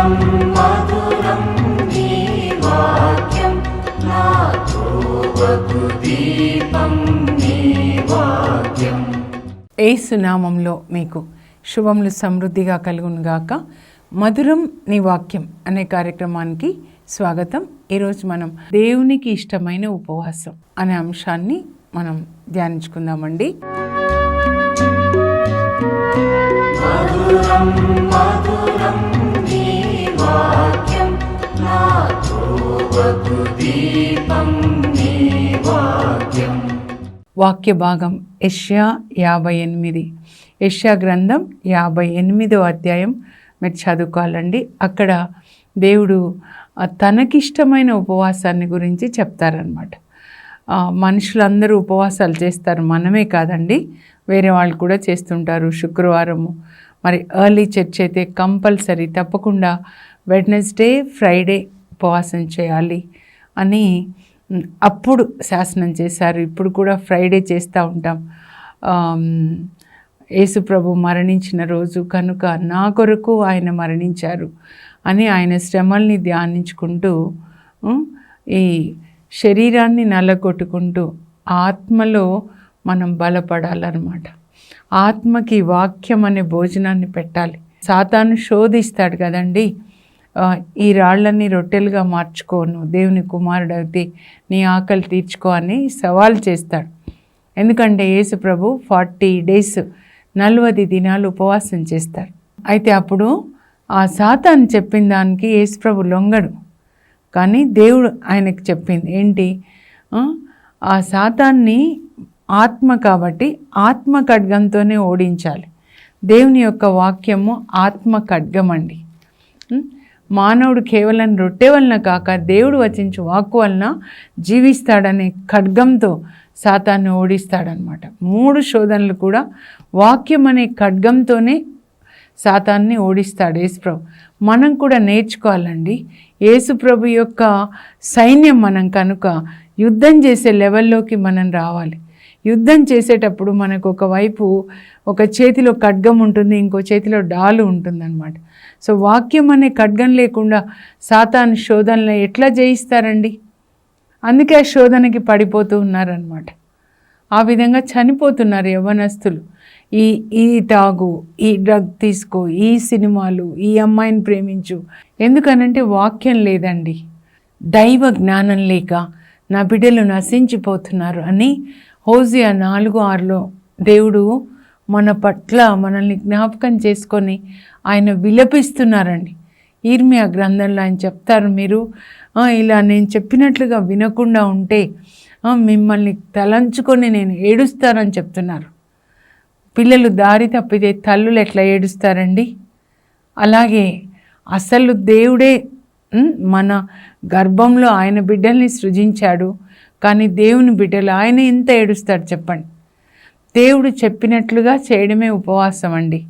మధురం మధురం నీ వాక్యం నా త్రోవకు దీపం నీ వాక్యం. యేసు నామంలో మీకు శుభములు సమృద్ధిగా కలుగునుగాక. మధురం నీ వాక్యం అనే కార్యక్రమానికి స్వాగతం. ఈరోజు మనం దేవునికి ఇష్టమైన ఉపవాసం అనే అంశాన్ని మనం ధ్యానించుకుందామండి. మధురం మధురం నీ వాక్యం నా త్రోవకు దీపం నీ వాక్యం. వాక్య భాగం యెషయా 58. యెషయా గ్రంథం 58వ అధ్యాయం మీరు చదువుకోవాలండి. అక్కడ దేవుడు తనకిష్టమైన ఉపవాసాన్ని గురించి చెప్తారనమాట. మనుషులందరూ ఉపవాసాలు చేస్తారు, మనమే కాదండి, వేరే వాళ్ళు కూడా చేస్తుంటారు. శుక్రవారము మరి ఎర్లీ చర్చ్ అయితే కంపల్సరీ తప్పకుండా వెడ్నెస్డే ఫ్రైడే ఉపవాసం చేయాలి అని అప్పుడు శాసనం చేశారు. ఇప్పుడు కూడా ఫ్రైడే చేస్తూ ఉంటాం. యేసు ప్రభు మరణించిన రోజు కనుక నా కొరకు ఆయన మరణించారు అని ఆయన శ్రమల్ని ధ్యానించుకుంటూ ఈ శరీరాన్ని నల్లగొట్టుకుంటూ ఆత్మలో మనం బలపడాలన్నమాట. ఆత్మకి వాక్యం అనే భోజనాన్ని పెట్టాలి. సాతాను శోధిస్తాడు కదండి, ఈ రాళ్ళని రొట్టెలుగా మార్చుకోను, దేవుని కుమారుడు అయితే నీ ఆకలి తీర్చుకో అని సవాల్ చేస్తాడు. ఎందుకంటే యేసు ప్రభు 40 days 40 దినాలు ఉపవాసం చేస్తారు. అయితే అప్పుడు ఆ సాతాను చెప్పిన దానికి యేసు ప్రభు లొంగడు. కానీ దేవుడు ఆయనకు చెప్పింది ఏంటి, ఆ సాతాన్ని ఆత్మ కాబట్టి ఆత్మ ఖడ్గంతోనే ఓడించాలి. దేవుని యొక్క వాక్యము ఆత్మ ఖడ్గం అండి. మానవుడు కేవలం రొట్టె వలన కాక దేవుడు వచించు వాక్కు వలన జీవిస్తాడనే ఖడ్గంతో సాతాన్ని ఓడిస్తాడనమాట. 3 శోధనలు కూడా వాక్యం అనే ఖడ్గంతోనే సాతాన్ని ఓడిస్తాడు యేసుప్రభు. మనం కూడా నేర్చుకోవాలండి. యేసుప్రభు యొక్క సైన్యం మనం కనుక యుద్ధం చేసే లెవెల్లోకి మనం రావాలి. యుద్ధం చేసేటప్పుడు మనకు ఒకవైపు ఒక చేతిలో ఖడ్గం ఉంటుంది, ఇంకో చేతిలో డాలు ఉంటుందన్నమాట. సో వాక్యం అనే ఖడ్గం లేకుండా సాతాను శోధనలు ఎట్లా జయిస్తారండి? అందుకే ఆ శోధనకి పడిపోతూ ఉన్నారనమాట. ఆ విధంగా చనిపోతున్నారు యవ్వనస్తులు. ఈ తాగు, ఈ డ్రగ్ తీసుకో, ఈ సినిమాలు, ఈ అమ్మాయిని ప్రేమించు. ఎందుకనంటే వాక్యం లేదండి. దైవ జ్ఞానం లేక నా బిడ్డలు నశించిపోతున్నారు అని హోషేయ 4:6 దేవుడు మన పట్ల మనల్ని జ్ఞాపకం చేసుకొని ఆయన విలపిస్తున్నారండి. ఇర్మియా గ్రంథంలో ఆయన చెప్తారు, మీరు ఇలా నేను చెప్పినట్లుగా వినకుండా ఉంటే మిమ్మల్ని తలంచుకొని నేను ఏడుస్తానని చెప్తున్నారు. పిల్లలు దారి తప్పితే తల్లులు ఎట్లా ఏడుస్తారండి? అలాగే అసలు దేవుడే మన గర్భంలో ఆయన బిడ్డల్ని సృజించాడు, కానీ దేవుని బిడ్డలు ఆయన ఎంత ఏడుస్తాడు చెప్పండి. దేవుడు చెప్పినట్లుగా చేయడమే ఉపవాసం అండి.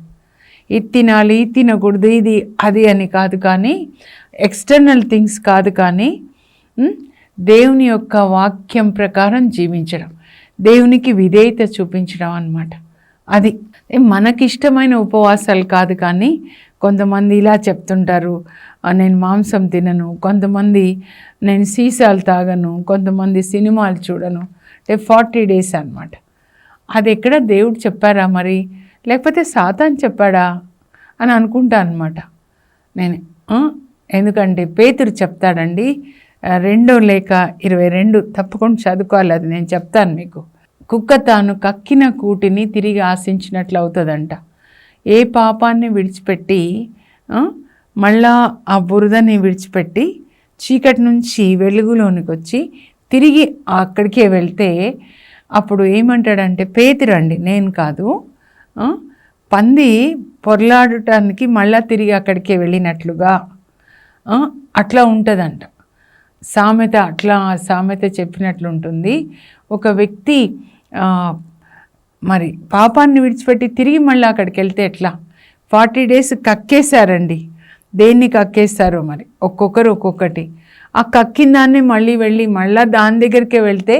ఇది తినాలి, ఇది తినకూడదు, ఇది అది అని కాదు, కానీ ఎక్స్టర్నల్ థింగ్స్ కాదు, కానీ దేవుని యొక్క వాక్యం ప్రకారం జీవించడం, దేవునికి విధేయత చూపించడం అన్నమాట. అది మనకిష్టమైన ఉపవాసాలు కాదు. కానీ కొంతమంది ఇలా చెప్తుంటారు, నేను మాంసం తినను, కొంతమంది నేను సీసాలు తాగను, కొంతమంది సినిమాలు చూడను, అంటే 40 days అన్నమాట. అది ఎక్కడ దేవుడు చెప్పారా మరి, లేకపోతే సాతాను చెప్పాడా అని అనుకుంటా అనమాట నేను. ఎందుకంటే పేతురు చెప్తాడండి, 2 లేక 22 తప్పకుండా చదువుకోవాలి, అది నేను చెప్తాను మీకు. కుక్క తాను కక్కిన కూటిని తిరిగి ఆశించినట్లు అవుతుందంట. ఏ పాపాన్ని విడిచిపెట్టి మళ్ళా ఆ బురదని విడిచిపెట్టి చీకటి నుంచి వెలుగులోనికి వచ్చి తిరిగి అక్కడికే వెళ్తే అప్పుడు ఏమంటాడంటే, పేతురండి, నేను కాదు, పంది పొర్లాడటానికి మళ్ళా తిరిగి అక్కడికే వెళ్ళినట్లుగా అట్లా ఉంటుందంట సామెత. అట్లా సామెత చెప్పినట్లు ఉంటుంది. ఒక వ్యక్తి మరి పాపాన్ని విడిచిపెట్టి తిరిగి మళ్ళీ అక్కడికి వెళ్తే ఎట్లా? 40 days కక్కేశారండి. దేన్ని కక్కేస్తారో మరి, ఒక్కొక్కరు ఒక్కొక్కటి. ఆ కక్కిన దాన్ని మళ్ళీ వెళ్ళి మళ్ళీ దాని దగ్గరికే వెళ్తే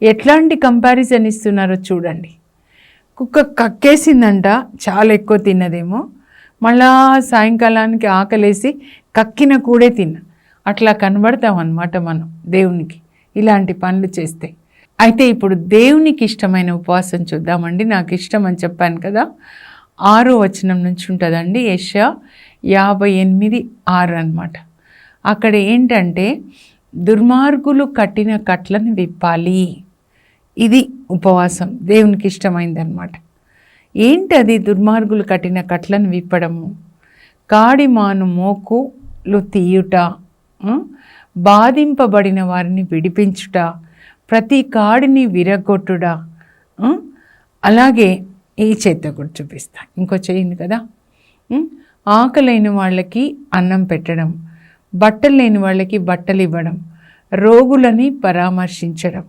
ఎట్లాంటి కంపారిజన్ ఇస్తున్నారో చూడండి. కుక్క కక్కేసిందంట, చాలా ఎక్కువ తిన్నదేమో, మళ్ళా సాయంకాలానికి ఆకలేసి కక్కిన కూడే తిన్నా, అట్లా కనబడతాం అన్నమాట మనం దేవునికి ఇలాంటి పనులు చేస్తే. అయితే ఇప్పుడు దేవునికి ఇష్టమైన ఉపవాసం చూద్దామండి. నాకు ఇష్టం అని చెప్పాను కదా, 6వ వచనం నుంచి ఉంటుందండి. యెషయా 58:6 అన్నమాట. అక్కడ ఏంటంటే దుర్మార్గులు కట్టిన కట్లను విప్పాలి. ఇది ఉపవాసం, దేవునికి ఇష్టమైందనమాట. ఏంటది దుర్మార్గులు కట్టిన కట్లను విప్పడము? కాడిమాను మోకులు తీయుట, బాధింపబడిన వారిని విడిపించుట, ప్రతి కాడిని విరగొట్టుట. అలాగే ఈ చేత్తో కూడా చూపిస్తా, ఇంకో చేయింది కదా. ఆకలైన వాళ్ళకి అన్నం పెట్టడం, బట్టలు లేని వాళ్ళకి బట్టలు ఇవ్వడం, రోగులని పరామర్శించడం.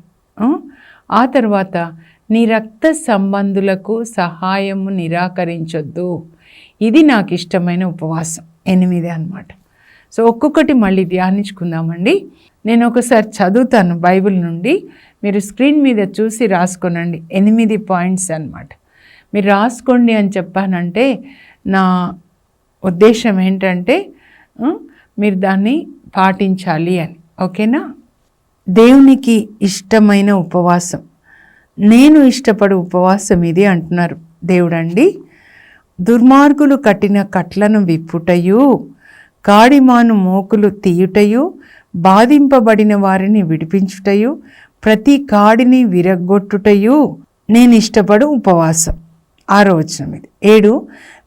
ఆ తర్వాత నీ రక్త సంబంధులకు సహాయము నిరాకరించొద్దు. ఇది నాకు ఇష్టమైన ఉపవాసం. 8 అన్నమాట. సో ఒక్కొక్కటి మళ్ళీ ధ్యానించుకుందామండి. నేను ఒకసారి చదువుతాను బైబిల్ నుండి, మీరు స్క్రీన్ మీద చూసి రాసుకోనండి. 8 పాయింట్స్ అన్నమాట. మీరు రాసుకోండి అని చెప్పానంటే నా ఉద్దేశం ఏంటంటే మీరు దాన్ని పాటించాలి అని. ఓకేనా? దేవునికి ఇష్టమైన ఉపవాసం, నేను ఇష్టపడు ఉపవాసం ఇది అంటున్నారు దేవుడండి. దుర్మార్గులు కట్టిన కట్లను విప్పుటయు, కాడిమాను మోకులు తీయుటయు, బాధింపబడిన వారిని విడిపించుటయు, ప్రతి కాడిని విరగొట్టుటయు నేను ఇష్టపడు ఉపవాసం. 6వ వచనం ఇది. 7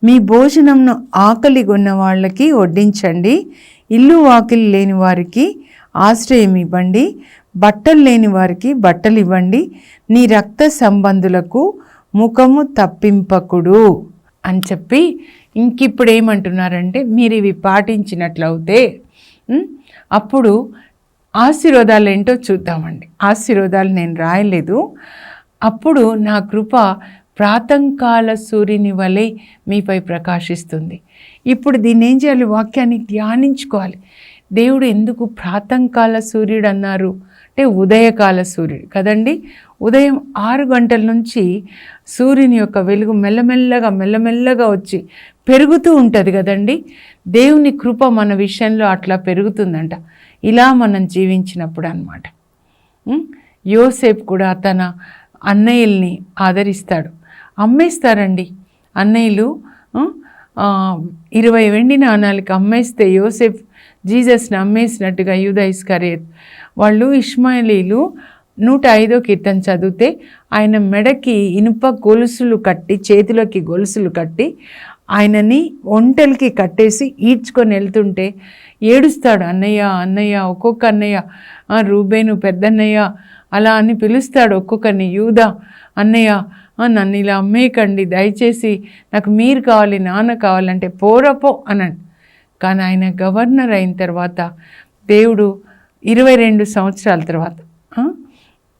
మీ భోజనంను ఆకలిగొన్న వాళ్ళకి వడ్డించండి, ఇల్లు వాకిలి లేని వారికి ఆశ్రయం ఇవ్వండి, బట్టలు లేని వారికి బట్టలు ఇవ్వండి, నీ రక్త సంబంధులకు ముఖము తప్పింపకుడు అని చెప్పి ఇంకిప్పుడు ఏమంటున్నారంటే మీరు ఇవి పాటించినట్లయితే అప్పుడు ఆశీర్వాదాలు ఏంటో చూద్దామండి. ఆశీర్వాదాలు నేను రాయలేదు. అప్పుడు నా కృప ప్రాతంకాల సూర్యుని వలె మీపై ప్రకాశిస్తుంది. ఇప్పుడు దీన్ని ఏం చేయాలి? వాక్యాన్ని ధ్యానించుకోవాలి. దేవుడు ఎందుకు ప్రాతంకాల సూర్యుడు అన్నారు అంటే ఉదయకాల సూర్యుడు కదండి. ఉదయం 6 గంటల నుంచి సూర్యుని యొక్క వెలుగు మెల్లమెల్లగా వచ్చి పెరుగుతూ ఉంటుంది కదండి. దేవుని కృప మన విషయంలో అట్లా పెరుగుతుందంట ఇలా మనం జీవించినప్పుడు అన్నమాట. యోసేపు కూడా తన అన్నయ్యల్ని ఆదరిస్తాడు. అమ్మేస్తారండి అన్నయ్యలు. 20 వెండి నాణాలకి అమ్మేస్తే యోసేపు జీసస్ని అమ్మేసినట్టుగా యూదా ఇస్కరియోతు వాళ్ళు ఇష్మాయేలీలు 105వ కీర్తన చదివితే ఆయన మెడకి ఇనుప గొలుసులు కట్టి, చేతిలోకి గొలుసులు కట్టి ఆయనని ఒంటెలకి కట్టేసి ఈడ్చుకొని వెళ్తుంటే ఏడుస్తాడు. అన్నయ్య అన్నయ్య, ఒక్కొక్క అన్నయ్య, రూబేను పెద్దన్నయ్య అలా అని పిలుస్తాడు ఒక్కొక్కరిని. యూదా అన్నయ్య నన్ను ఇలా అమ్మేయకండి, దయచేసి నాకు మీరు కావాలి, నాన్న కావాలంటే పోరపో అనండి. కానీ ఆయన గవర్నర్ అయిన తర్వాత దేవుడు 22 సంవత్సరాల తర్వాత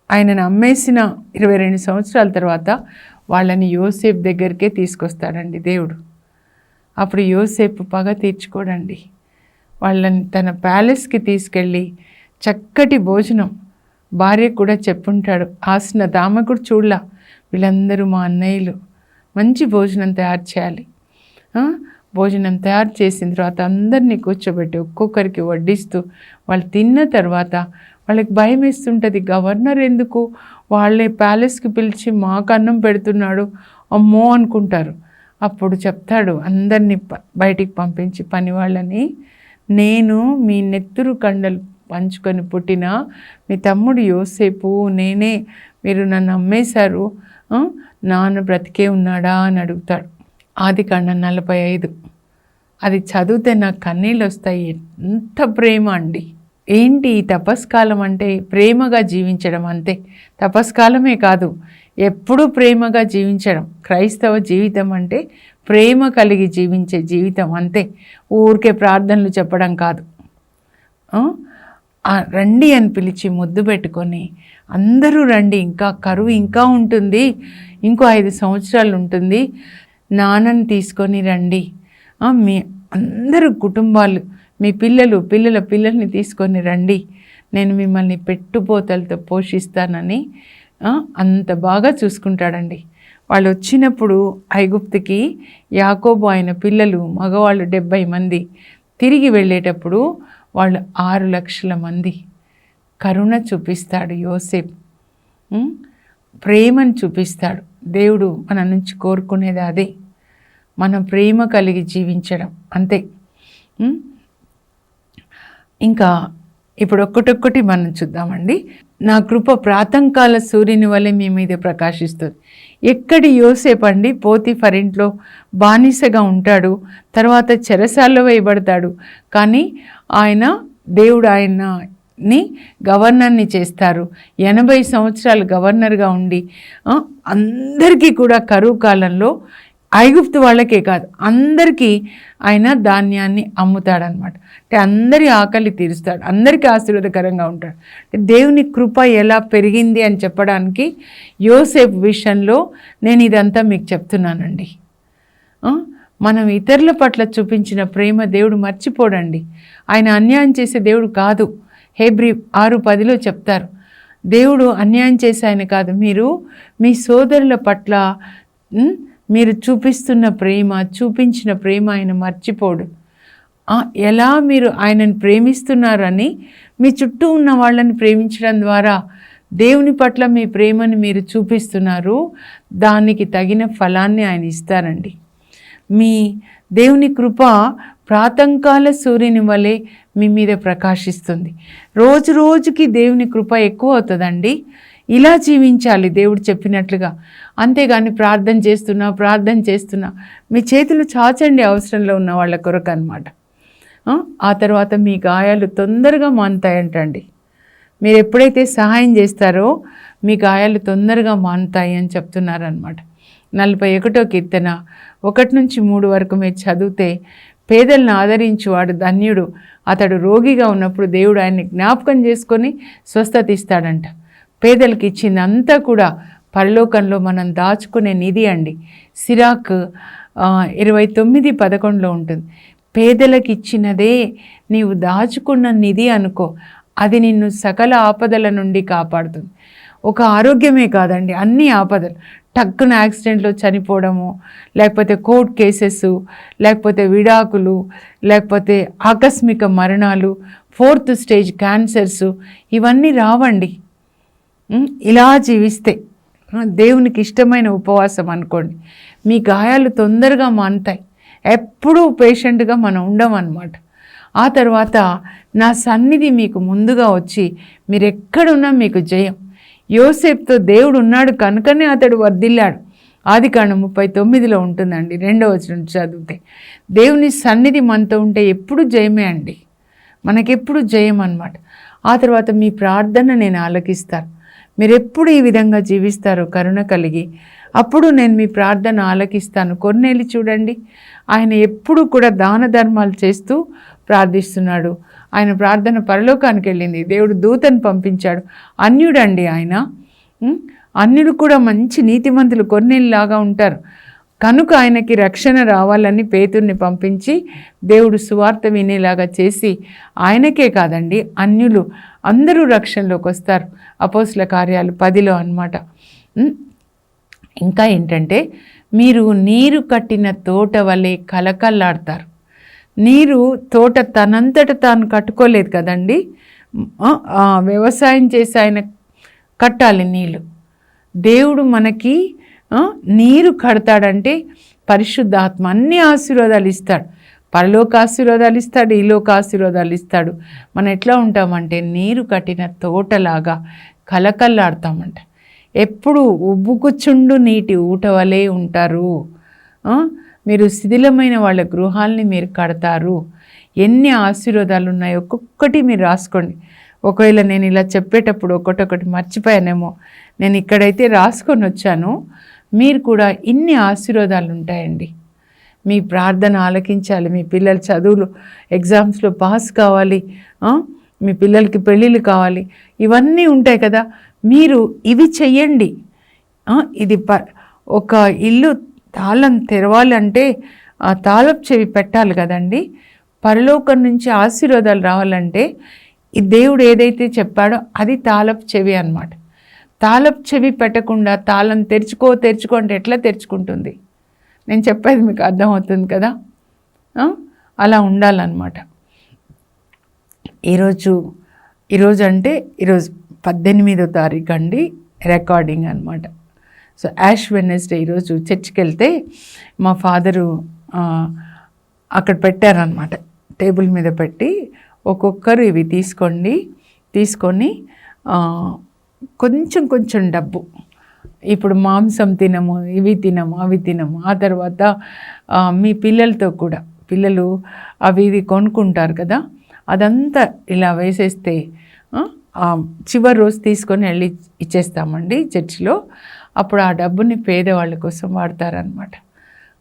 ఆయనను అమ్మేసిన 22 సంవత్సరాల తర్వాత వాళ్ళని యోసేపు దగ్గరికే తీసుకొస్తాడండి దేవుడు. అప్పుడు యోసేపు పగ తీర్చుకోడండి. వాళ్ళని తన ప్యాలెస్కి తీసుకెళ్ళి చక్కటి భోజనం, భార్య కూడా చెప్పుంటాడు, ఆసన ఆమె కూడా చూడలా, వీళ్ళందరూ మా అన్నయ్యలు, మంచి భోజనం తయారు చేయాలి. భోజనం తయారు చేసిన తర్వాత అందరినీ కూర్చోబెట్టి ఒక్కొక్కరికి వడ్డిస్తూ వాళ్ళు తిన్న తర్వాత వాళ్ళకి భయం వేస్తుంటుంది. గవర్నర్ ఎందుకు వాళ్ళే ప్యాలెస్కి పిలిచి మాకు అన్నం పెడుతున్నాడు అమ్మో అనుకుంటారు. అప్పుడు చెప్తాడు అందరినీ బయటికి పంపించి పని వాళ్ళని, నేను మీ నెత్తురు కండలు పంచుకొని పుట్టిన మీ తమ్ముడు యోసేపు నేనే, మీరు నన్ను అమ్మేశారు, నాన్న బ్రతికే ఉన్నాడా అని అడుగుతాడు. ఆదికాండం 45. అది చదివితే నాకు కన్నీళ్ళు వస్తాయి. ఎంత ప్రేమ అండి. ఏంటి ఈ తపస్కాలం అంటే ప్రేమగా జీవించడం అంతే. తపస్కాలమే కాదు, ఎప్పుడూ ప్రేమగా జీవించడం. క్రైస్తవ జీవితం అంటే ప్రేమ కలిగి జీవించే జీవితం అంతే. ఊరికే ప్రార్థనలు చెప్పడం కాదు. రండి అని పిలిచి ముద్దు పెట్టుకొని అందరూ రండి, ఇంకా కరువు ఇంకా ఉంటుంది, ఇంకో 5 సంవత్సరాలు ఉంటుంది, నాన్నని తీసుకొని రండి, మీ అందరూ కుటుంబాలు మీ పిల్లల్ని తీసుకొని రండి, నేను మిమ్మల్ని పెట్టుపోతలతో పోషిస్తానని అంత బాగా చూసుకుంటాడండి. వాళ్ళు వచ్చినప్పుడు ఐగుప్తుకి యాకోబు ఆయన పిల్లలు మగవాళ్ళు 70 మంది తిరిగి వెళ్ళేటప్పుడు వాళ్ళు 6 లక్షల మంది కరుణ చూపిస్తాడు యోసేపు. ప్రేమను చూపిస్తాడు. దేవుడు మన నుంచి కోరుకునేది అదే, మనం ప్రేమ కలిగి జీవించడం, అంతే. ఇంకా ఇప్పుడు ఒక్కటొక్కటి మనం చూద్దామండి. నా కృప ప్రాతంకాల సూర్యుని వలె మీ మీద ప్రకాశిస్తుంది. ఎక్కడి యోసేపు అండి? పోతీఫర్ ఇంట్లో బానిసగా ఉంటాడు, తర్వాత చెరసాల్లో వేయబడతాడు. కానీ దేవుడు ఆయన్ని గవర్నర్ని చేస్తారు. 80 సంవత్సరాలు గవర్నర్గా ఉండి అందరికీ కూడా కరువు కాలంలో ఐగుప్తు వాళ్ళకే కాదు అందరికీ ఆయన ధాన్యాన్ని అమ్ముతాడనమాట. అంటే అందరి ఆకలి తీరుస్తాడు, అందరికీ ఆశీర్వాదకరంగా ఉంటాడు. దేవుని కృప ఎలా పెరిగింది అని చెప్పడానికి యోసేపు విషయంలో నేను ఇదంతా మీకు చెప్తున్నానండి. మనం ఇతరుల పట్ల చూపించిన ప్రేమ దేవుడు మర్చిపోడండి. ఆయన అన్యాయం చేసే దేవుడు కాదు. హెబ్రీ 6:10 చెప్తారు, దేవుడు అన్యాయం చేసే ఆయన కాదు. మీరు మీ సోదరుల పట్ల మీరు చూపించిన ప్రేమ ఆయన మర్చిపోడు. ఎలా మీరు ఆయనను ప్రేమిస్తున్నారని మీ చుట్టూ ఉన్న వాళ్ళని ప్రేమించడం ద్వారా దేవుని పట్ల మీ ప్రేమను మీరు చూపిస్తున్నారు. దానికి తగిన ఫలాన్ని ఆయన ఇస్తారండి. మీ దేవుని కృప ప్రాతంకాల సూర్యుని వలె మీ మీద ప్రకాశిస్తుంది. రోజు రోజుకి దేవుని కృప ఎక్కువ అవుతుందండి. ఇలా జీవించాలి దేవుడు చెప్పినట్లుగా. అంతేగాని ప్రార్థన చేస్తున్నా మీ చేతులు చాచండి అవసరంలో ఉన్న వాళ్ళ కొరకు అన్నమాట. ఆ తర్వాత మీ గాయాలు తొందరగా మానుతాయంటండి. మీరు ఎప్పుడైతే సహాయం చేస్తారో మీ గాయాలు తొందరగా మానుతాయి అని చెప్తున్నారనమాట. 41వ కీర్తన 1-3 వరకు మీరు చదివితే, పేదలను ఆదరించువాడు ధన్యుడు, అతడు రోగిగా ఉన్నప్పుడు దేవుడు ఆయన్ని జ్ఞాపకం చేసుకొని స్వస్థత ఇస్తాడంట. పేదలకు ఇచ్చిందంతా కూడా పరలోకంలో మనం దాచుకునే నిధి అండి. సిరాక్ 29:11 ఉంటుంది. పేదలకు ఇచ్చినదే నీవు దాచుకున్న నిధి అనుకో, అది నిన్ను సకల ఆపదల నుండి కాపాడుతుంది. ఒక ఆరోగ్యమే కాదండి, అన్ని ఆపదలు. టక్కున యాక్సిడెంట్లో చనిపోవడము, లేకపోతే కోర్టు కేసెస్, లేకపోతే విడాకులు, లేకపోతే ఆకస్మిక మరణాలు, 4th స్టేజ్ క్యాన్సర్స్, ఇవన్నీ రావండి ఇలా జీవిస్తే. దేవునికి ఇష్టమైన ఉపవాసం అనుకోండి, మీ గాయాలు తొందరగా మానుతాయి. ఎప్పుడూ పేషెంట్గా మనం ఉండమన్నమాట. ఆ తర్వాత నా సన్నిధి మీకు ముందుగా వచ్చి మీరు ఎక్కడున్నా మీకు జయం. యోసేపుతో దేవుడు ఉన్నాడు కనుకనే అతడు వర్ధిల్లాడు. ఆదికాండం 39 ఉంటుందండి, 2వ వచనం చదివితే. దేవుని సన్నిధి మనతో ఉంటే ఎప్పుడు జయమే అండి, మనకెప్పుడు జయం అన్నమాట. ఆ తర్వాత మీ ప్రార్థన నేను ఆలకిస్తాను. మీరు ఎప్పుడు ఈ విధంగా జీవిస్తారో కరుణ కలిగి, అప్పుడు నేను మీ ప్రార్థన ఆలకిస్తాను. కొర్నేలి చూడండి, ఆయన ఎప్పుడు కూడా దాన ధర్మాలు చేస్తూ ప్రార్థిస్తున్నాడు. ఆయన ప్రార్థన పరలోకానికి వెళ్ళింది, దేవుడు దూతను పంపించాడు. అన్యుడండి ఆయన. అన్యుడు కూడా మంచి నీతిమంతులు కొర్నేలిలాగా ఉంటారు కనుక ఆయనకి రక్షణ రావాలని పేతుర్ని పంపించి దేవుడు సువార్త వినేలాగా చేసి, ఆయనకే కాదండి అన్యులు అందరూ రక్షణలోకి వస్తారు. అపోస్తుల కార్యాలు 10 అన్నమాట. ఇంకా ఏంటంటే, మీరు నీరు కట్టిన తోట వలె కలకల్లాడతారు. నీరు తోట తనంతట తాను కట్టుకోలేదు కదండి, వ్యవసాయం చేసి ఆయన కట్టాలి నీళ్ళు. దేవుడు మనకి నీరు కడతాడంటే పరిశుద్ధాత్మ అన్ని ఆశీర్వాదాలు ఇస్తాడు. పరలోక ఆశీర్వాదాలు ఇస్తాడు, ఈలోక ఆశీర్వాదాలు ఇస్తాడు. మనం ఎట్లా ఉంటామంటే నీరు కట్టిన తోటలాగా కలకల్లాడతామంట. ఎప్పుడు ఉబ్బుకుచుండు నీటి ఊట వలె ఉంటారు. మీరు శిథిలమైన వాళ్ళ గృహాల్ని మీరు కడతారు. ఎన్ని ఆశీర్వాదాలు ఉన్నాయో ఒక్కొక్కటి మీరు రాసుకోండి. ఒకవేళ నేను ఇలా చెప్పేటప్పుడు ఒకటొకటి మర్చిపోయానేమో, నేను ఇక్కడైతే రాసుకొని వచ్చాను. మీరు కూడా ఇన్ని ఆశీర్వాదాలు ఉంటాయండి. మీ ప్రార్థన ఆలకించాలి. మీ పిల్లల చదువులు ఎగ్జామ్స్లో పాస్ కావాలి, మీ పిల్లలకి పెళ్ళిళ్ళు కావాలి, ఇవన్నీ ఉంటాయి కదా. మీరు ఇవి చెయ్యండి. ఇది ఒక ఇల్లు తాళం తెరవాలంటే ఆ తాళపు చెవి పెట్టాలి కదండి. పరలోకం నుంచి ఆశీర్వాదాలు రావాలంటే ఈ దేవుడు ఏదైతే చెప్పాడో అది తాళపు చెవి అన్నమాట. తాళపు చెవి పెట్టకుండా తాళం తెరుచుకో అంటే ఎట్లా తెరుచుకుంటుంది? నేను చెప్పేది మీకు అర్థమవుతుంది కదా. అలా ఉండాలన్నమాట. ఈరోజు అంటే ఈరోజు 18వ తారీఖు అండి రికార్డింగ్ అనమాట. సో యాష్ వెడ్నెస్డే ఈరోజు చర్చికి వెళ్తే మా ఫాదరు అక్కడ పెట్టారనమాట, టేబుల్ మీద పెట్టి ఒక్కొక్కరు ఇవి తీసుకొని కొంచెం డబ్బు, ఇప్పుడు మాంసం తినము, ఇవి తినము, అవి తినము, ఆ తర్వాత మీ పిల్లలతో కూడా పిల్లలు అవి ఇవి కొనుక్కుంటారు కదా, అదంతా ఇలా వేసేస్తే చివరి రోజు తీసుకొని వెళ్ళి ఇచ్చేస్తామండి చర్చిలో. అప్పుడు ఆ డబ్బుని పేదవాళ్ళ కోసం వాడతారనమాట.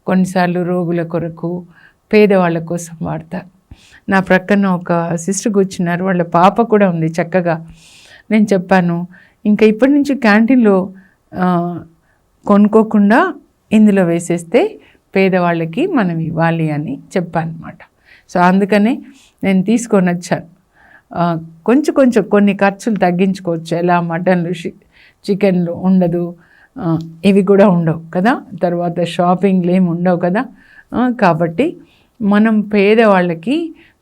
కొన్నిసార్లు రోగుల కొరకు పేదవాళ్ళ కోసం వాడతారు. నా ప్రక్కన ఒక సిస్టర్ కూర్చున్నారు, వాళ్ళ పాప కూడా ఉంది చక్కగా. నేను చెప్పాను, ఇంకా ఇప్పటి నుంచి క్యాంటీన్లో కొనుక్కోకుండా ఇందులో వేసేస్తే పేదవాళ్ళకి మనం ఇవ్వాలి అని చెప్పాను అనమాట. సో అందుకనే నేను తీసుకొని వచ్చాను. కొంచెం కొన్ని ఖర్చులు తగ్గించుకోవచ్చు. ఎలా మటన్లు చికెన్లు ఉండదు, ఇవి కూడా ఉండవు కదా, తర్వాత షాపింగ్లు ఏమి ఉండవు కదా. కాబట్టి మనం పేదవాళ్ళకి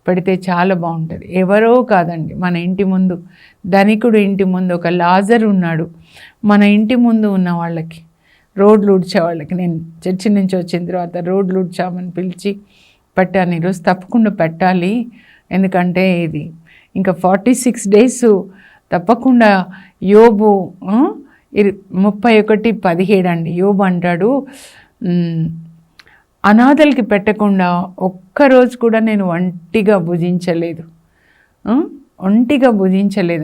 పెడితే చాలా బాగుంటుంది. ఎవరో కాదండి, మన ఇంటి ముందు ధనికుడు ఇంటి ముందు ఒక లాజర్ ఉన్నాడు. మన ఇంటి ముందు ఉన్న వాళ్ళకి, రోడ్లు ఊడ్చే వాళ్ళకి, నేను చర్చి నుంచి వచ్చిన తర్వాత రోడ్లు ఊడ్చామని పిలిచి పెట్టాను. ఈరోజు తప్పకుండా పెట్టాలి, ఎందుకంటే ఇది ఇంకా 46 days తప్పకుండా. యోబు 31:17 అండి. యోబు అంటాడు, అనాథలకి పెట్టకుండా ఒక్కరోజు కూడా నేను ఒంటిగా భుజించలేదు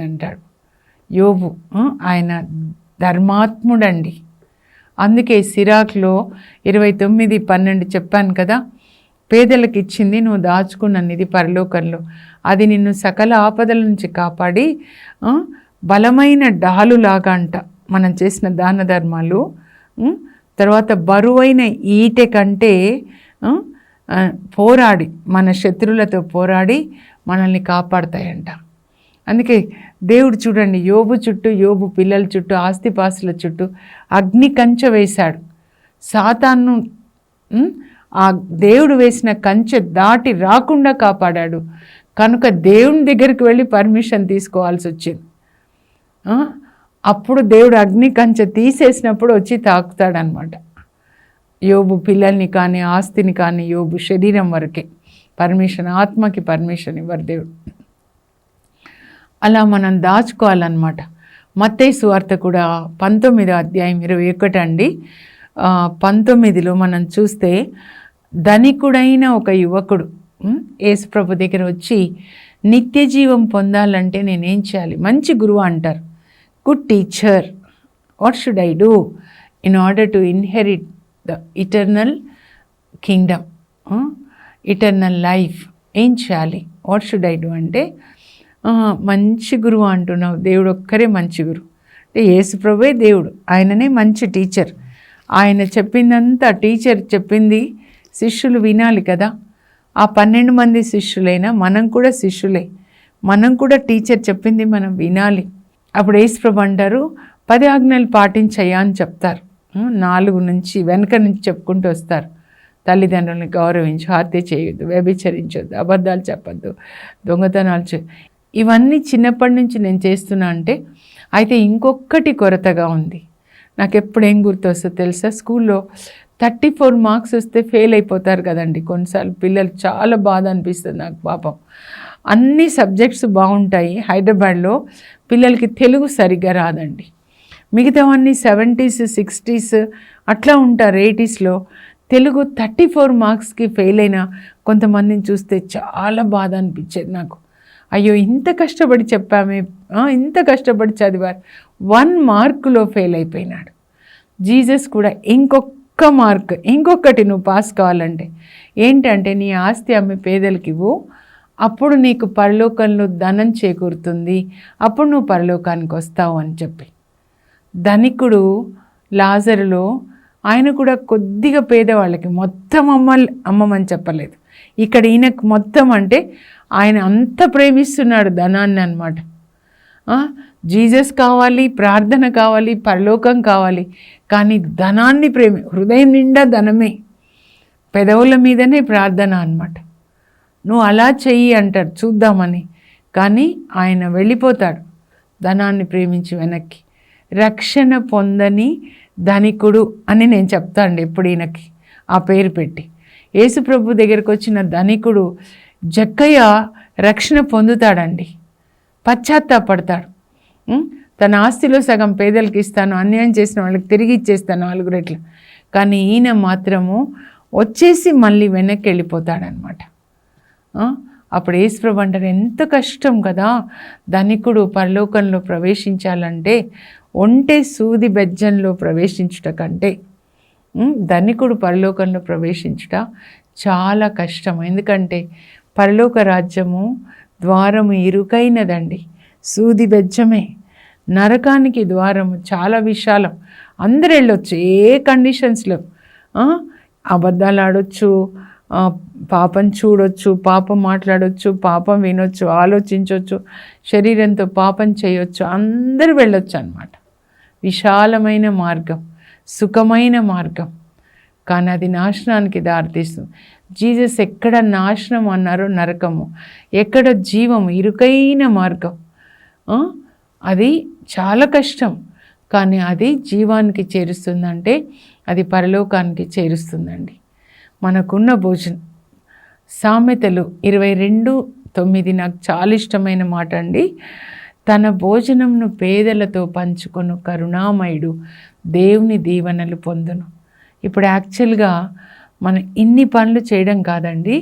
అంటాడు యోబు. ఆయన ధర్మాత్ముడండి. అందుకే సిరాక్లో 29:12 చెప్పాను కదా, పేదలకు ఇచ్చింది నువ్వు దాచుకున్న నిధి పరలోకంలో, అది నిన్ను సకల ఆపదల నుంచి కాపాడి బలమైన డాలులాగా అంట మనం చేసిన దాన ధర్మాలు. తర్వాత బరువైన ఈటె కంటే పోరాడి, మన శత్రువులతో పోరాడి మనల్ని కాపాడతాయంట. అందుకే దేవుడు చూడండి, యోబు చుట్టూ, యోబు పిల్లల చుట్టూ, ఆస్తిపాస్తుల చుట్టూ అగ్ని కంచె వేశాడు. సాతాను ఆ దేవుడు వేసిన కంచె దాటి రాకుండా కాపాడాడు. కనుక దేవుని దగ్గరికి వెళ్ళి పర్మిషన్ తీసుకోవాల్సి వచ్చింది. అప్పుడు దేవుడు అగ్ని కంచె తీసేసినప్పుడు వచ్చి తాకుతాడనమాట. యోబు పిల్లల్ని కానీ ఆస్తిని కానీ, యోబు శరీరం వరకే పర్మిషన్, ఆత్మకి పర్మిషన్ ఇవ్వరు దేవుడు. అలా మనం దాచుకోవాలన్నమాట. మత్తయి సువార్త కూడా 19:21 అండి. 19లో మనం చూస్తే ధనికుడైన ఒక యువకుడు యేసుప్రభు దగ్గర వచ్చి, నిత్య జీవం పొందాలంటే నేనేం చేయాలి? మంచి గురువు అంటారు, good teacher, what should I do in order to inherit the eternal Kingdom, eternal life, ఏం చేయాలి? వాట్ షుడ్ ఐ డూ అంటే, మంచి గురువు అంటున్నావు, దేవుడు ఒక్కరే మంచి గురువు అంటే యేసుప్రభువే దేవుడు, ఆయననే మంచి టీచర్. ఆయన చెప్పిందంతా, టీచర్ చెప్పింది శిష్యులు వినాలి కదా. ఆ 12 మంది శిష్యులైనా మనం కూడా శిష్యులే, మనం కూడా టీచర్ చెప్పింది మనం వినాలి. అప్పుడు యేసుప్రభు అంటారు, 10 ఆజ్ఞలు పాటించయ్యా అని చెప్తారు. 4 నుంచి వెనక నుంచి చెప్పుకుంటూ వస్తారు. తల్లిదండ్రులని గౌరవించు, హత్య చేయొద్దు, వ్యభిచరించొద్దు, అబద్ధాలు చెప్పొద్దు, దొంగతనాలు ఇవన్నీ చిన్నప్పటి నుంచి నేను చేస్తున్నా అంటే, అయితే ఇంకొకటి కొరతగా ఉంది. నాకు ఎప్పుడు ఏం గుర్తొస్తుందో తెలుసా, స్కూల్లో 34 మార్క్స్ వస్తే ఫెయిల్ అయిపోతారు కదండి కొన్నిసార్లు పిల్లలు. చాలా బాధ అనిపిస్తుంది నాకు పాపం. అన్ని సబ్జెక్ట్స్ బాగుంటాయి హైదరాబాద్లో, పిల్లలకి తెలుగు సరిగ్గా రాదండి. మిగతావన్నీ 70s 60s అట్లా ఉంటారు. 80sలో తెలుగు 34 మార్క్స్కి ఫెయిల్ అయిన కొంతమందిని చూస్తే చాలా బాధ అనిపించేది నాకు. అయ్యో, ఇంత కష్టపడి చెప్పామే, ఇంత కష్టపడి చదివారు, 1 మార్కులో ఫెయిల్ అయిపోయినాడు. జీసస్ కూడా ఇంకొక మార్క్, ఇంకొకటి నువ్వు పాస్ కావాలంటే ఏంటంటే, నీ ఆస్తి అమ్మి పేదలకి ఇవ్వు, అప్పుడు నీకు పరలోకంలో ధనం చేకూరుతుంది, అప్పుడు నువ్వు పరలోకానికి వస్తావు అని చెప్పి. ధనికుడు లాజరులో ఆయన కూడా కొద్దిగా పేదవాళ్ళకి మొత్తం అమ్మమని చెప్పలేదు. ఇక్కడ ఈయనకు మొత్తం అంటే ఆయన అంత ప్రేమిస్తున్నాడు ధనాన్ని అన్నమాట. జీసస్ కావాలి, ప్రార్థన కావాలి, పరలోకం కావాలి, కానీ ధనాన్ని హృదయం నిండా ధనమే, పెదవుల మీదనే ప్రార్థన అన్నమాట. నువ్వు అలా చెయ్యి అంటారు చూద్దామని. కానీ ఆయన వెళ్ళిపోతాడు ధనాన్ని ప్రేమించి వెనక్కి. రక్షణ పొందని ధనికుడు అని నేను చెప్తాను ఎప్పుడు ఈయనకి ఆ పేరు పెట్టి. యేసుప్రభు దగ్గరికి వచ్చిన ధనికుడు జక్కయ్య రక్షణ పొందుతాడండి, పశ్చాత్తాపడతాడు. తన ఆస్తిలో సగం పేదలకు ఇస్తాను, అన్యాయం చేసిన వాళ్ళకి తిరిగి ఇచ్చేస్తాను 4 రెట్లు. కానీ ఈయన మాత్రము వచ్చేసి మళ్ళీ వెనక్కి వెళ్ళిపోతాడనమాట. అప్పుడు యేసుప్రభు అంటారు, ఎంత కష్టం కదా ధనికుడు పరలోకంలో ప్రవేశించాలంటే, ఒంటె సూది బెజ్జంలో ప్రవేశించుట కంటే ధనికుడు పరలోకంలో ప్రవేశించుట చాలా కష్టం. ఎందుకంటే పరలోక రాజ్యము ద్వారము ఇరుకైనదండి, సూది బెజ్జమే. నరకానికి ద్వారము చాలా విశాలం, అందరు వెళ్ళొచ్చు ఏ కండిషన్స్లో. అబద్ధాలు ఆడొచ్చు, పాపం చూడొచ్చు, పాపం మాట్లాడొచ్చు, పాపం వినొచ్చు, ఆలోచించవచ్చు, శరీరంతో పాపం చేయొచ్చు, అందరూ వెళ్ళొచ్చు అన్నమాట. విశాలమైన మార్గం, సుఖమైన మార్గం. కానీ అది నాశనానికి దారితీస్తుంది. జీసస్ ఎక్కడ నాశనం అన్నారో నరకము, ఎక్కడ జీవము, ఇరుకైన మార్గం. అది చాలా కష్టం, కానీ అది జీవానికి చేరుస్తుందంటే అది పరలోకానికి చేరుస్తుందండి. మనకున్న భోజనం సామెతలు 22:9 నాకు చాలా ఇష్టమైన మాట అండి. తన భోజనంను పేదలతో పంచుకొను కరుణామయుడు దేవుని దీవెనలు పొందును. ఇప్పుడు యాక్చువల్గా మనం ఇన్ని పనులు చేయడం కాదండి,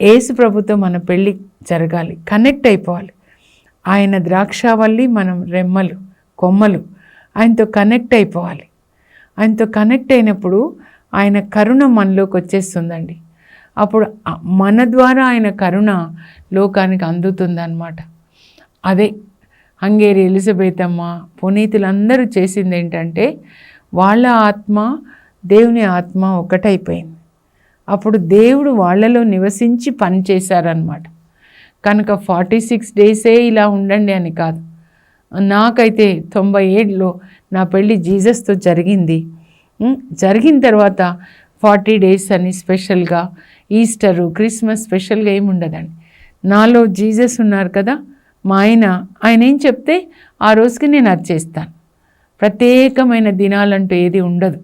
యేసు ప్రభుతో మన పెళ్ళి జరగాలి, కనెక్ట్ అయిపోవాలి. ఆయన ద్రాక్షావల్లి, మనం రెమ్మలు, కొమ్మలు. ఆయనతో కనెక్ట్ అయిపోవాలి. ఆయనతో కనెక్ట్ అయినప్పుడు ఆయన కరుణ మనలోకి వచ్చేస్తుందండి. అప్పుడు మన ద్వారా ఆయన కరుణ లోకానికి అందుతుందన్నమాట. అదే హంగేరి ఎలిజబెత్ అమ్మ, పునీతులందరూ చేసింది ఏంటంటే, వాళ్ళ ఆత్మ దేవుని ఆత్మ ఒకటైపోయింది. అప్పుడు దేవుడు వాళ్ళలో నివసించి పని చేశారనమాట. కనుక 46 డేసే ఇలా ఉండండి అని కాదు. నాకైతే 97లో నా పెళ్ళి జీసస్తో జరిగింది. జరిగిన తర్వాత 40 డేస్ అని స్పెషల్గా, ఈస్టరు, క్రిస్మస్ స్పెషల్గా ఏమి ఉండదండి. నాలో జీసస్ ఉన్నారు కదా, మా ఆయన ఏం చెప్తే ఆ రోజుకి నేను అది చేస్తాను. ప్రత్యేకమైన దినాలంటూ ఏది ఉండదు.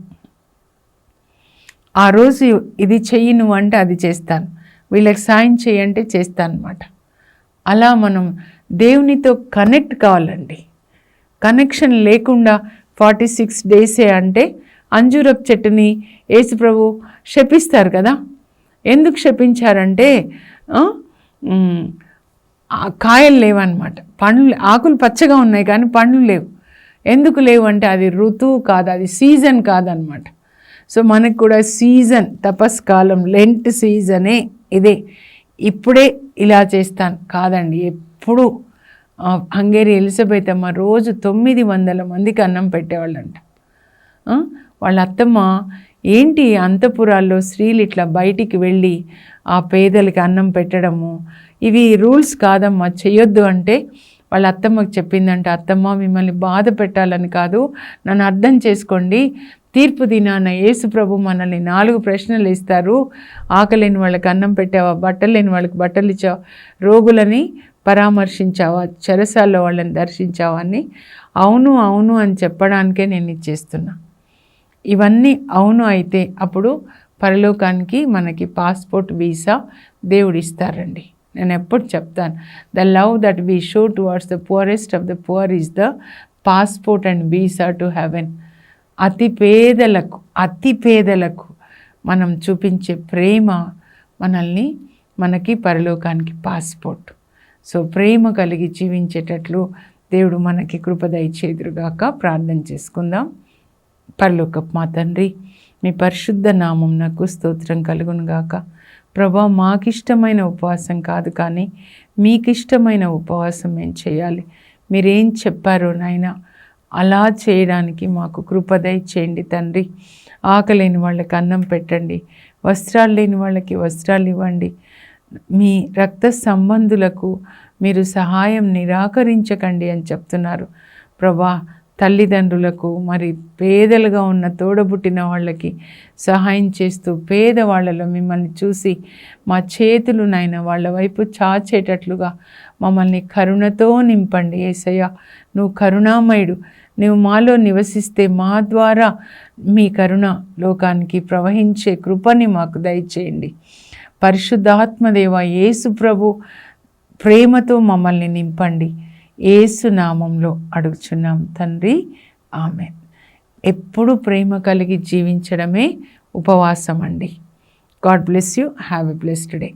ఆ రోజు ఇది చెయ్యి నువ్వు అంటే అది చేస్తాను, వీళ్ళకి సాయం చేయంటే చేస్తాను అనమాట. అలా మనం దేవునితో కనెక్ట్ కావాలండి. కనెక్షన్ లేకుండా 46 డేసే అంటే అంజూరపు చెట్టుని యేసుప్రభు శపిస్తారు కదా. ఎందుకు శపించారంటే కాయలు లేవన్నమాట, పండ్లు, ఆకులు పచ్చగా ఉన్నాయి కానీ పండ్లు లేవు. ఎందుకు లేవు అంటే అది ఋతువు కాదు, అది సీజన్ కాదనమాట. సో మనకు కూడా సీజన్, తపస్కాలం, లెంట్ సీజనే ఇదే. ఇప్పుడే ఇలా చేస్తాను కాదండి, ఎప్పుడు. హంగేరి ఎలిజబెత్ అమ్మ రోజు 900 మందికి అన్నం పెట్టేవాళ్ళంట. వాళ్ళ అత్తమ్మ ఏంటి అంతఃపురాల్లో స్త్రీలు ఇట్లా బయటికి వెళ్ళి ఆ పేదలకి అన్నం పెట్టడము, ఇవి రూల్స్ కాదమ్మా, చెయ్యొద్దు అంటే వాళ్ళ అత్తమ్మకి చెప్పిందంట, అత్తమ్మ మిమ్మల్ని బాధ పెట్టాలని కాదు, నన్ను అర్థం చేసుకోండి. తీర్పు దినాన యేసు ప్రభు మనల్ని 4 ప్రశ్నలు ఇస్తారు. ఆకలేని వాళ్ళకి అన్నం పెట్టావా, బట్టలు లేని వాళ్ళకి బట్టలు ఇచ్చావా, రోగులని పరామర్శించావా, చెరసాల్లో వాళ్ళని దర్శించావా అని. అవును అవును అని చెప్పడానికే నేను ఇచ్చేస్తున్నా. ఇవన్నీ అవును అయితే అప్పుడు పరలోకానికి మనకి పాస్పోర్ట్, వీసా దేవుడు ఇస్తారండి. నేను ఎప్పుడు చెప్తాను, the love that we show towards the poorest of the poor is the passport and visa to heaven. అతి పేదలకు మనం చూపించే ప్రేమ మనకి పరలోకానికి పాస్పోర్ట్. సో ప్రేమ కలిగి జీవించేటట్లు దేవుడు మనకి కృప దయచేదురుగాక. ప్రార్థన చేసుకుందాం. పరలోకపు మా తండ్రి, మీ పరిశుద్ధ నామం నాకు స్తోత్రం కలుగునుగాక. ప్రభా, మాకిష్టమైన ఉపవాసం కాదు కానీ మీకిష్టమైన ఉపవాసం మేము చేయాలి. మీరేం చెప్పారో నాయనా అలా చేయడానికి మాకు కృప దయచేయండి తండ్రి. ఆకలేని వాళ్ళకి అన్నం పెట్టండి, వస్త్రాలు లేని వాళ్ళకి వస్త్రాలు ఇవ్వండి. మీ రక్త సంబంధులకు మీరు సహాయం నిరాకరించకండి అని చెప్తున్నారు. ప్రభా, తల్లిదండ్రులకు, మరి పేదలుగా ఉన్న తోడబుట్టిన వాళ్ళకి సహాయం చేస్తూ పేదవాళ్ళలో మిమ్మల్ని చూసి మా చేతులు నాయన వాళ్ళ వైపు చాచేటట్లుగా మమ్మల్ని కరుణతో నింపండి. యేసయ్య, నువ్వు కరుణామయుడు. నువ్వు మాలో నివసిస్తే మా ద్వారా మీ కరుణ లోకానికి ప్రవహించే కృపని మాకు దయచేయండి. పరిశుద్ధాత్మదేవ యేసు ప్రభు ప్రేమతో మమ్మల్ని నింపండి. యేసు నామంలో అడుగుచున్నాం తండ్రి, ఆమేన్. ఎప్పుడు ప్రేమ కలిగి జీవించడమే ఉపవాసం అండి. God bless you. Have a blessed day.